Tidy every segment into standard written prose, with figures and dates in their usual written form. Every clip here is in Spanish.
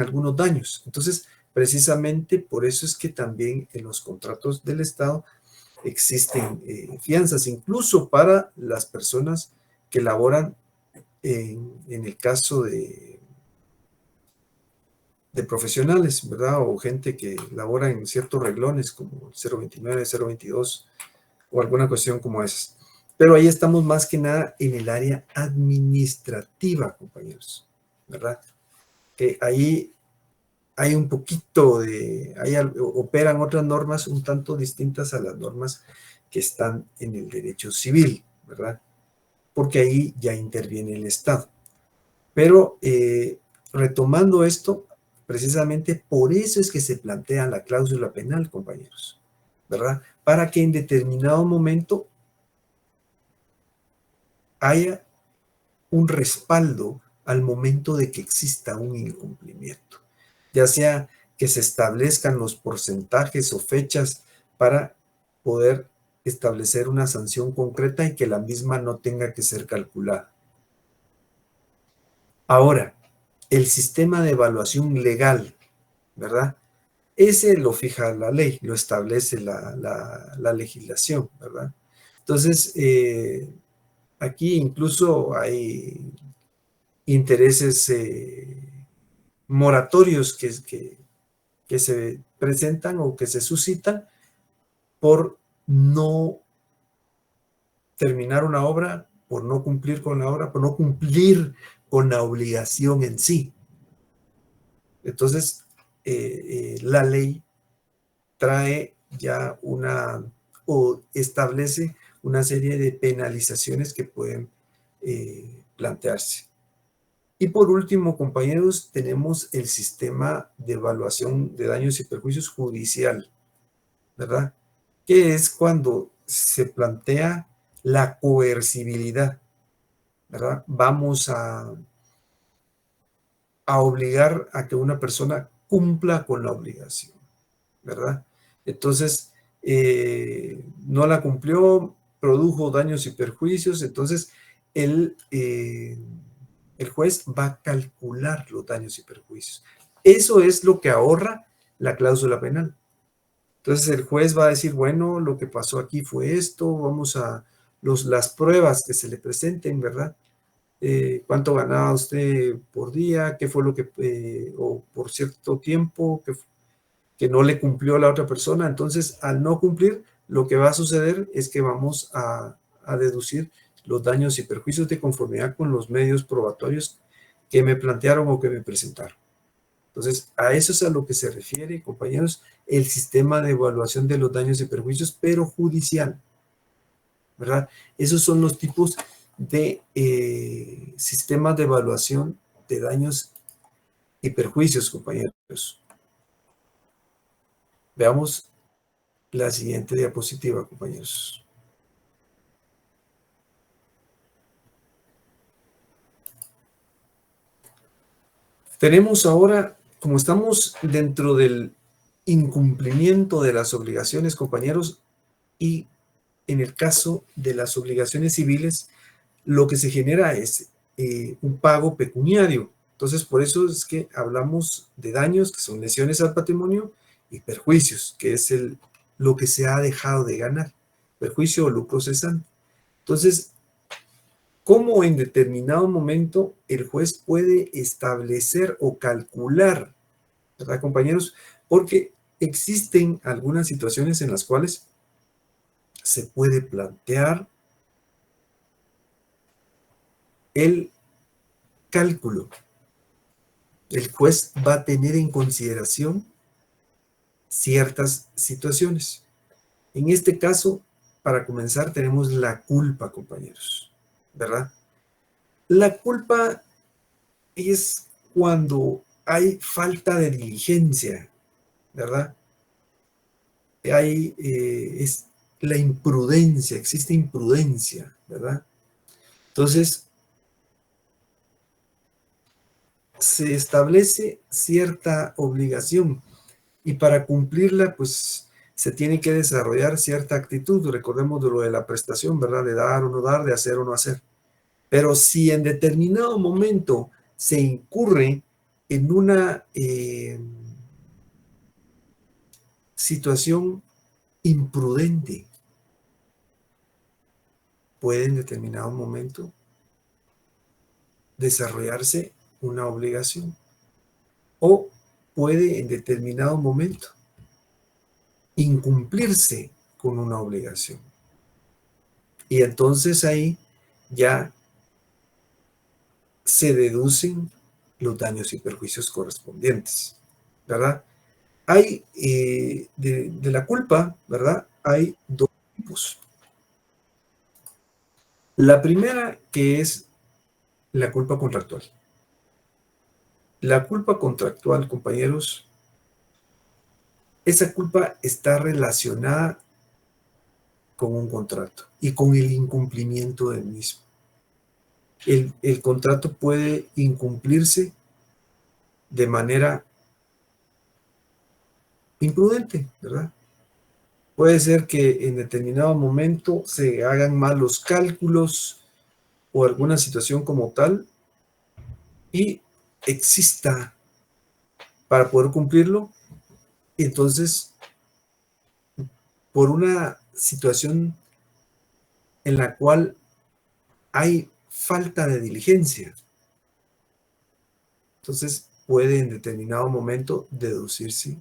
algunos daños. Entonces, precisamente por eso es que también en los contratos del Estado existen fianzas, incluso para las personas que laboran en el caso de profesionales, ¿verdad? O gente que labora en ciertos reglones como el 029, 022 o alguna cuestión como esa. Pero ahí estamos más que nada en el área administrativa, compañeros, ¿verdad? Que ahí hay un poquito operan otras normas un tanto distintas a las normas que están en el derecho civil, ¿verdad? Porque ahí ya interviene el Estado. Pero retomando esto, precisamente por eso es que se plantea la cláusula penal, compañeros, ¿verdad? Para que en determinado momento haya un respaldo al momento de que exista un incumplimiento, ya sea que se establezcan los porcentajes o fechas para poder establecer una sanción concreta y que la misma no tenga que ser calculada. Ahora, el sistema de evaluación legal, ¿verdad? Ese lo fija la ley, lo establece la legislación, ¿verdad? Entonces, aquí incluso hay intereses moratorios que se presentan o que se suscitan por no terminar una obra, por no cumplir con la obra, por no cumplir con la obligación en sí. Entonces, la ley trae ya o establece una serie de penalizaciones que pueden plantearse. Y por último, compañeros, tenemos el sistema de evaluación de daños y perjuicios judicial, ¿verdad? Que es cuando se plantea la coercibilidad, ¿verdad? Vamos a obligar a que una persona cumpla con la obligación, ¿verdad? Entonces, no la cumplió, produjo daños y perjuicios, entonces el juez va a calcular los daños y perjuicios. Eso es lo que ahorra la cláusula penal. Entonces el juez va a decir, bueno, lo que pasó aquí fue esto, vamos a las pruebas que se le presenten, ¿verdad? ¿Cuánto ganaba usted por día? ¿Qué fue lo que, o por cierto tiempo, que no le cumplió a la otra persona? Entonces, al no cumplir, lo que va a suceder es que vamos a deducir los daños y perjuicios de conformidad con los medios probatorios que me plantearon o que me presentaron. Entonces, a eso es a lo que se refiere, compañeros, el sistema de evaluación de los daños y perjuicios, pero judicial, ¿verdad? Esos son los tipos de sistemas de evaluación de daños y perjuicios, compañeros. Veamos la siguiente diapositiva, compañeros. Tenemos ahora, como estamos dentro del incumplimiento de las obligaciones, compañeros, y en el caso de las obligaciones civiles, lo que se genera es un pago pecuniario. Entonces, por eso es que hablamos de daños, que son lesiones al patrimonio, y perjuicios, que es lo que se ha dejado de ganar, perjuicio o lucro cesante. Entonces, ¿cómo en determinado momento el juez puede establecer o calcular, ¿verdad, compañeros? Porque existen algunas situaciones en las cuales se puede plantear el cálculo. El juez va a tener en consideración ciertas situaciones. En este caso, para comenzar, tenemos la culpa, compañeros, ¿verdad? La culpa es cuando hay falta de diligencia, ¿verdad? Es la imprudencia, existe imprudencia, ¿verdad? Entonces, se establece cierta obligación y para cumplirla, pues, se tiene que desarrollar cierta actitud. Recordemos de lo de la prestación, ¿verdad? De dar o no dar, de hacer o no hacer. Pero si en determinado momento se incurre en una situación imprudente, puede en determinado momento desarrollarse una obligación o puede en determinado momento incumplirse con una obligación. Y entonces ahí ya se deducen los daños y perjuicios correspondientes, ¿verdad? Hay de la culpa, ¿verdad? Hay dos tipos. La primera, que es la culpa contractual. La culpa contractual, compañeros, esa culpa está relacionada con un contrato y con el incumplimiento del mismo. El contrato puede incumplirse de manera imprudente, ¿verdad? Puede ser que en determinado momento se hagan mal los cálculos o alguna situación como tal y exista para poder cumplirlo. Entonces, por una situación en la cual hay falta de diligencia, entonces puede en determinado momento deducirse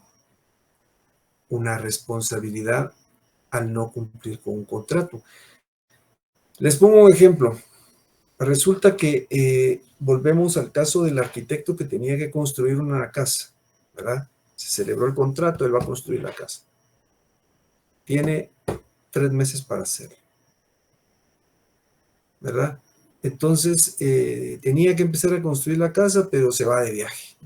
una responsabilidad al no cumplir con un contrato. Les pongo un ejemplo. Resulta que volvemos al caso del arquitecto que tenía que construir una casa, ¿verdad? Se celebró el contrato, él va a construir la casa. Tiene 3 meses para hacerlo, ¿verdad? Entonces, tenía que empezar a construir la casa, pero se va de viaje.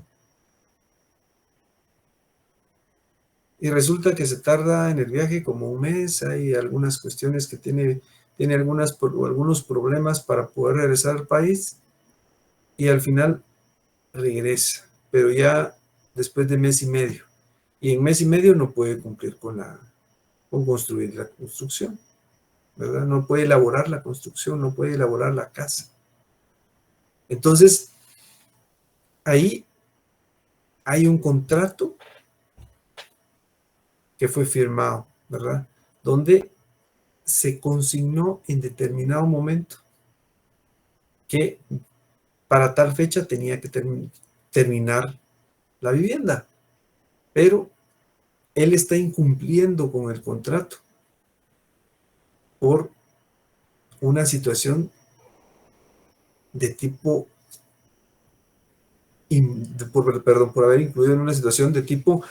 Y resulta que se tarda en el viaje como un mes, hay algunas cuestiones que tiene algunos problemas para poder regresar al país y al final regresa, pero ya después de mes y medio. Y en mes y medio no puede cumplir con construir la construcción, ¿verdad? No puede elaborar la construcción, no puede elaborar la casa. Entonces, ahí hay un contrato que fue firmado, ¿verdad? Donde se consignó en determinado momento que para tal fecha tenía que terminar la vivienda, pero él está incumpliendo con el contrato por una situación de tipo, por haber incluido en una situación de tipo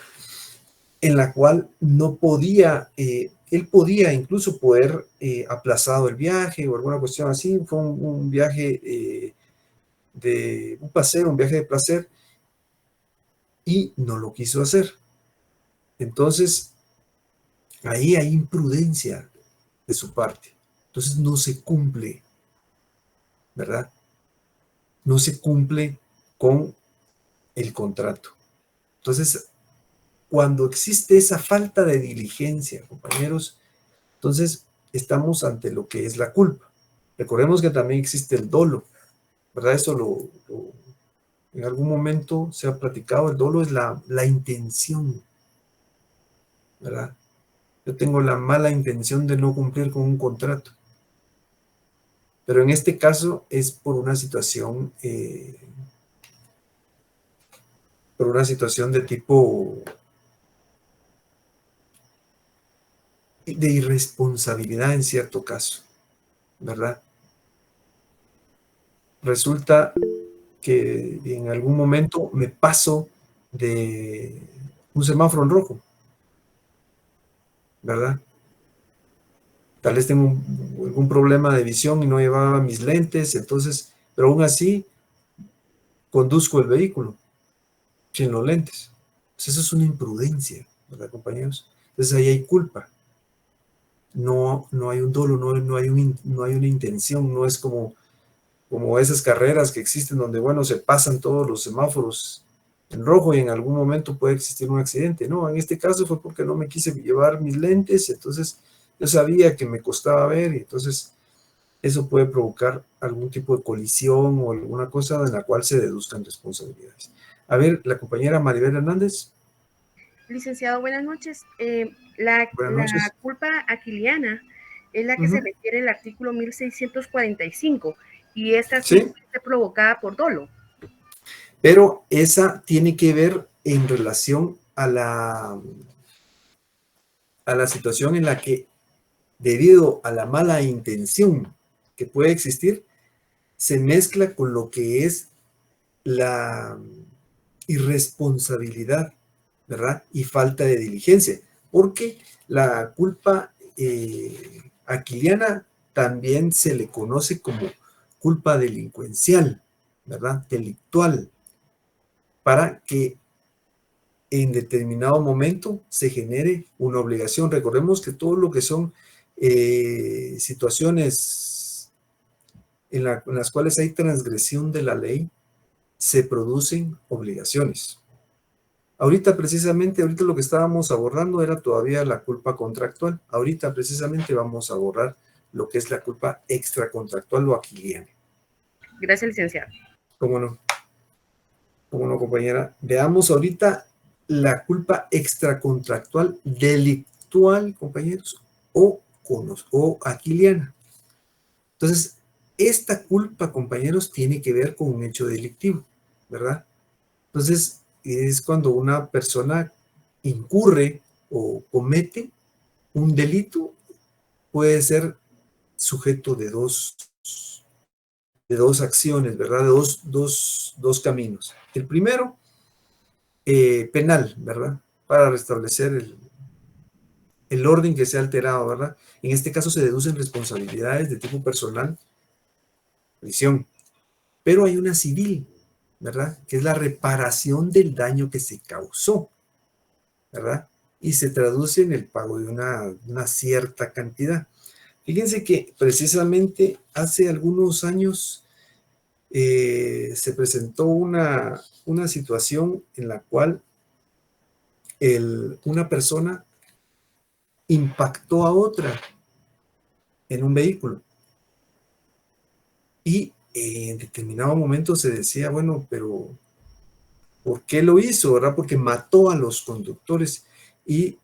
en la cual no podía, él podía incluso poder aplazado el viaje o alguna cuestión así, fue un viaje de un paseo, un viaje de placer, y no lo quiso hacer. Entonces, ahí hay imprudencia de su parte. Entonces no se cumple, ¿verdad? No se cumple con el contrato. Entonces, cuando existe esa falta de diligencia, compañeros, entonces estamos ante lo que es la culpa. Recordemos que también existe el dolo, ¿verdad? Eso en algún momento se ha platicado. El dolo es la intención, ¿verdad? Yo tengo la mala intención de no cumplir con un contrato. Pero en este caso es por una situación de tipo de irresponsabilidad en cierto caso, ¿verdad? Resulta que en algún momento me paso de un semáforo en rojo, ¿verdad? Tal vez tengo algún problema de visión y no llevaba mis lentes, entonces, pero aún así conduzco el vehículo sin los lentes. Pues eso es una imprudencia, ¿verdad, compañeros? Entonces ahí hay culpa. No, no hay un dolo, no hay una intención, no es como esas carreras que existen donde, bueno, se pasan todos los semáforos en rojo y en algún momento puede existir un accidente. No, en este caso fue porque no me quise llevar mis lentes, entonces yo sabía que me costaba ver y entonces eso puede provocar algún tipo de colisión o alguna cosa en la cual se deduzcan responsabilidades. A ver, la compañera Maribel Hernández. Licenciado, buenas noches. La Buenas noches. culpa aquiliana es la que se Ujú. refiere al artículo 1645 y esta sí Sí, puede ser provocada por dolo. pero esa tiene que ver en relación a la situación en la que, debido a la mala intención que puede existir, se mezcla con lo que es la irresponsabilidad, ¿verdad? Y falta de diligencia, porque la culpa aquiliana también se le conoce como culpa delincuencial, ¿verdad? Delictual, para que en determinado momento se genere una obligación. Recordemos que todo lo que son situaciones en las cuales hay transgresión de la ley, se producen obligaciones. Ahorita precisamente, ahorita lo que estábamos abordando era todavía la culpa contractual. Ahorita precisamente vamos a abordar lo que es la culpa extracontractual o aquiliana. Gracias, licenciado. ¿Cómo no? ¿Cómo no, compañera? Veamos ahorita la culpa extracontractual delictual, compañeros, o aquiliana. Entonces, esta culpa, compañeros, tiene que ver con un hecho delictivo, ¿verdad? Entonces, es cuando una persona incurre o comete un delito, puede ser sujeto de dos acciones, ¿verdad? De dos caminos. El primero, penal, ¿verdad? Para restablecer el orden que se ha alterado, ¿verdad? En este caso se deducen responsabilidades de tipo personal, prisión. Pero hay una civil, ¿verdad? Que es la reparación del daño que se causó, ¿verdad? Y se traduce en el pago de una cierta cantidad. Fíjense que precisamente hace algunos años se presentó una situación en la cual una persona impactó a otra en un vehículo y en determinado momento se decía, bueno, pero ¿por qué lo hizo? ¿Verdad? Porque mató a los conductores y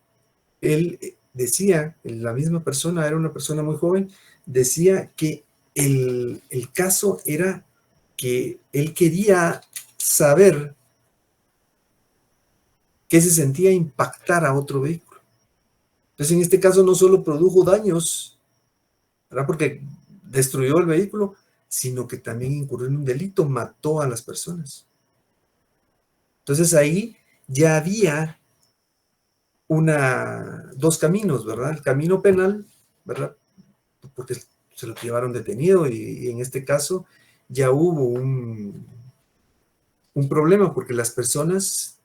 él decía, la misma persona, era una persona muy joven, decía que el caso era que él quería saber qué se sentía impactar a otro vehículo. Entonces, en este caso no solo produjo daños, ¿verdad? Porque destruyó el vehículo, sino que también incurrió en un delito, mató a las personas. Entonces ahí ya había dos caminos, ¿verdad? El camino penal, ¿verdad? Porque se lo llevaron detenido y en este caso ya hubo un problema porque las personas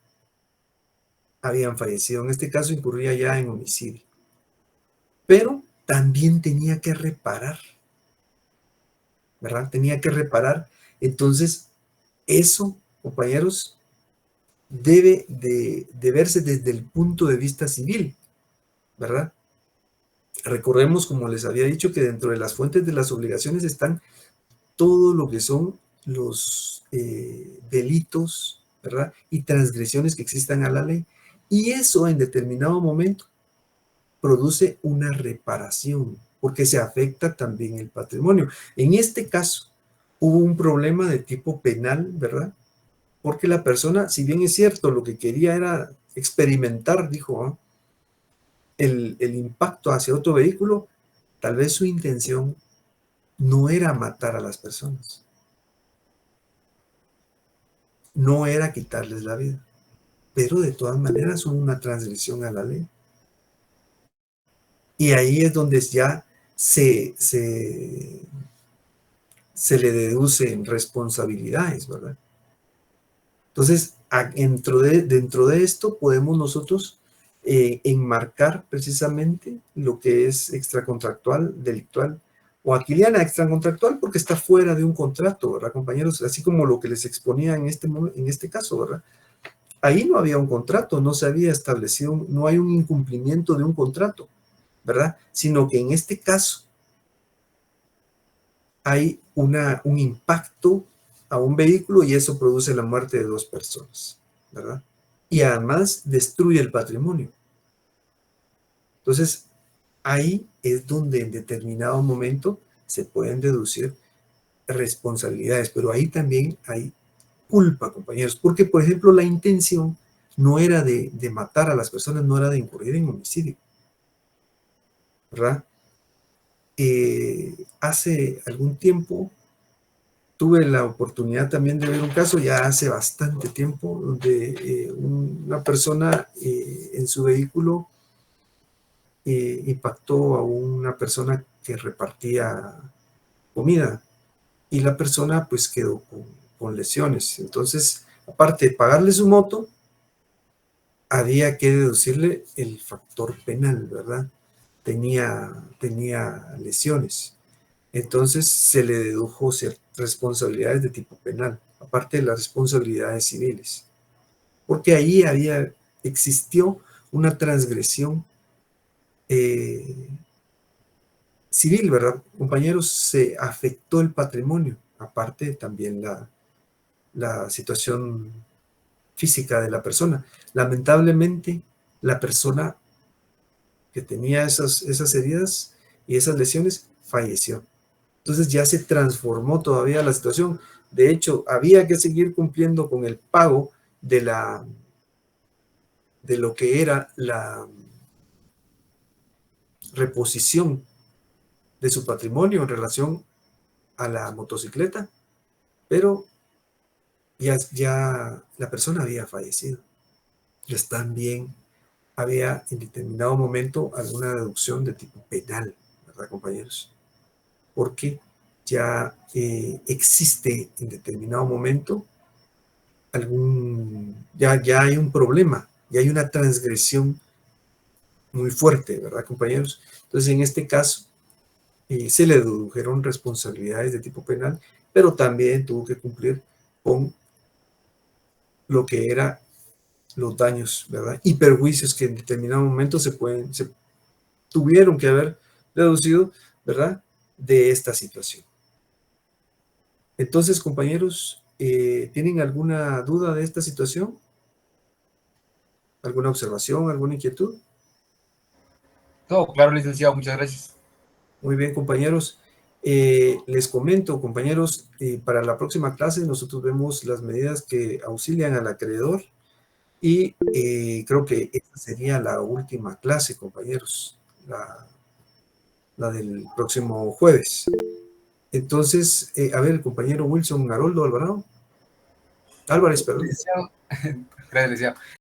habían fallecido. En este caso incurría ya en homicidio. Pero también tenía que reparar, ¿verdad? Tenía que reparar. Entonces, eso, compañeros, debe de verse desde el punto de vista civil, ¿verdad? Recordemos, como les había dicho, que dentro de las fuentes de las obligaciones están todo lo que son los delitos, ¿verdad? Y transgresiones que existan a la ley. Y eso en determinado momento produce una reparación, porque se afecta también el patrimonio. En este caso, hubo un problema de tipo penal, ¿verdad? Porque la persona, si bien es cierto, lo que quería era experimentar, dijo, ¿eh? El impacto hacia otro vehículo, tal vez su intención no era matar a las personas, no era quitarles la vida, pero de todas maneras hubo una transgresión a la ley. Y ahí es donde ya se le deducen responsabilidades, ¿verdad? Entonces, dentro de esto podemos nosotros enmarcar precisamente lo que es extracontractual, delictual o aquiliana. Extracontractual porque está fuera de un contrato, ¿verdad, compañeros? Así como lo que les exponía en este caso, ¿verdad? Ahí no había un contrato, no se había establecido, no hay un incumplimiento de un contrato, ¿verdad? Sino que en este caso hay un impacto a un vehículo y eso produce la muerte de 2 personas, ¿verdad? Y además destruye el patrimonio. Entonces, ahí es donde en determinado momento se pueden deducir responsabilidades, pero ahí también hay culpa, compañeros, porque, por ejemplo, la intención no era de matar a las personas, no era de incurrir en homicidio, ¿verdad? Hace algún tiempo tuve la oportunidad también de ver un caso, ya hace bastante tiempo, donde una persona en su vehículo impactó a una persona que repartía comida y la persona pues quedó con lesiones. Entonces, aparte de pagarle su moto, había que deducirle el factor penal, ¿verdad? Tenía lesiones. Entonces se le dedujo responsabilidades de tipo penal, aparte de las responsabilidades civiles, porque ahí existió una transgresión eh, civil, ¿verdad? Compañeros, se afectó el patrimonio, aparte también la situación física de la persona. Lamentablemente, la persona que tenía esas heridas y esas lesiones falleció. Entonces ya se transformó todavía la situación. De hecho, había que seguir cumpliendo con el pago de lo que era la reposición de su patrimonio en relación a la motocicleta, pero ya la persona había fallecido. Entonces también había en determinado momento alguna deducción de tipo penal, ¿verdad, compañeros? Porque ya existe en determinado momento ya hay un problema, ya hay una transgresión muy fuerte, ¿verdad, compañeros? Entonces, en este caso, se le dedujeron responsabilidades de tipo penal, pero también tuvo que cumplir con lo que era los daños, ¿verdad? Y perjuicios que en determinado momento se tuvieron que haber deducido, ¿verdad? De esta situación. Entonces, compañeros, ¿tienen alguna duda de esta situación? ¿Alguna observación, alguna inquietud? Todo claro, licenciado, muchas gracias. Muy bien, compañeros. Les comento, compañeros, para la próxima clase nosotros vemos las medidas que auxilian al acreedor y creo que esta sería la última clase, compañeros, la del próximo jueves. Entonces, a ver, el compañero Wilson Haroldo Alvarado. Álvarez, perdón. Licenciado, gracias, licenciado.